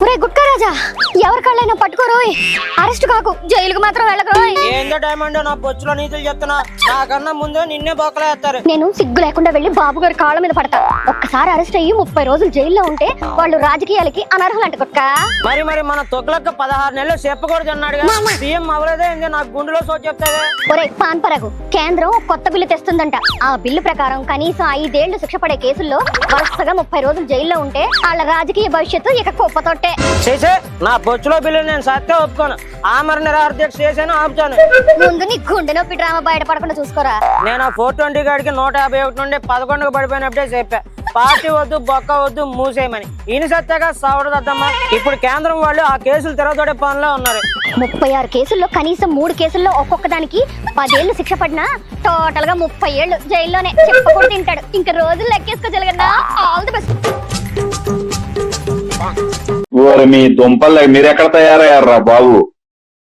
గుట్కా రాజా ఎవరి కళ్ళైనా పట్టుకోరోయ్, అరెస్ట్ కాకు, జైలుకు మాత్రం వెళ్ళకరోయ్. ఏందో డైమండ్ నా పొచ్చులో నీతులు చెప్తున్నా, నాకన్నా ముందే నిన్నే బొక్కలేస్తారు. నేను సిగ్గు లేకుండా వెళ్లి బాబు గారి కాళ్ళ మీద పడతా. ఒక్కసారి అరెస్ట్ అయ్యి 30 రోజులు జైల్లో ఉంటే వాళ్ళు రాజకీయాలకి అనర్హులంట గుట్కా. మరి మన తొక్కులక్క 16 నెలలు చెప్పకూడదు అన్నాడుగా, సీఎం అవలేదే ఏంది, నాకు గుండెలో సో చెప్తాదే. ఒరే పాన్ పరగు, కేంద్రం కొత్త బిల్లు తెస్తుందంట. ఆ బిల్లు ప్రకారం కనీసం 5 ఏళ్లు శిక్ష పడే కేసుల్లో వరుసగా 30 రోజులు జైల్లో ఉంటే వాళ్ళ రాజకీయ భవిష్యత్తు ఇక కుప్పతోటే. చేసే నా బొచ్చులో బిల్లు నేను సత్తే ఒప్పుకోను, ఆమరణ నిరాహార దీక్ష చేసాను, ఆపుతాను. ముందు నీ గుండె నొప్పి డ్రామా బయటపడకుండా చూసుకోరా. నేను ఆ 420 గాడికి 151 నుండి 11కు పడిపోయినప్పుడే చెప్పా, పార్టీ వద్దు బొక్క వద్దు మూసేయమని. ఈయన సత్యాగా సవడదద్దమ్మా. ఇప్పుడు కేంద్రం వాళ్ళు ఆ కేసులు తిరగతోడే పనిలో ఉన్నారు. 36 కేసుల్లో కనీసం 3 కేసుల్లో ఒక్కొక్క దానికి 10 ఏళ్లు శిక్ష పడినా టోటల్ గా 30 ఏళ్లు జైల్లోనే చెప్పకూడదు తింటాడు. ఇంకా రోజులు లెక్కేసుకో జరగన్నా. All the best. మీ దుంపలు మీరెక్కడ తయారయ్యారా బాబు?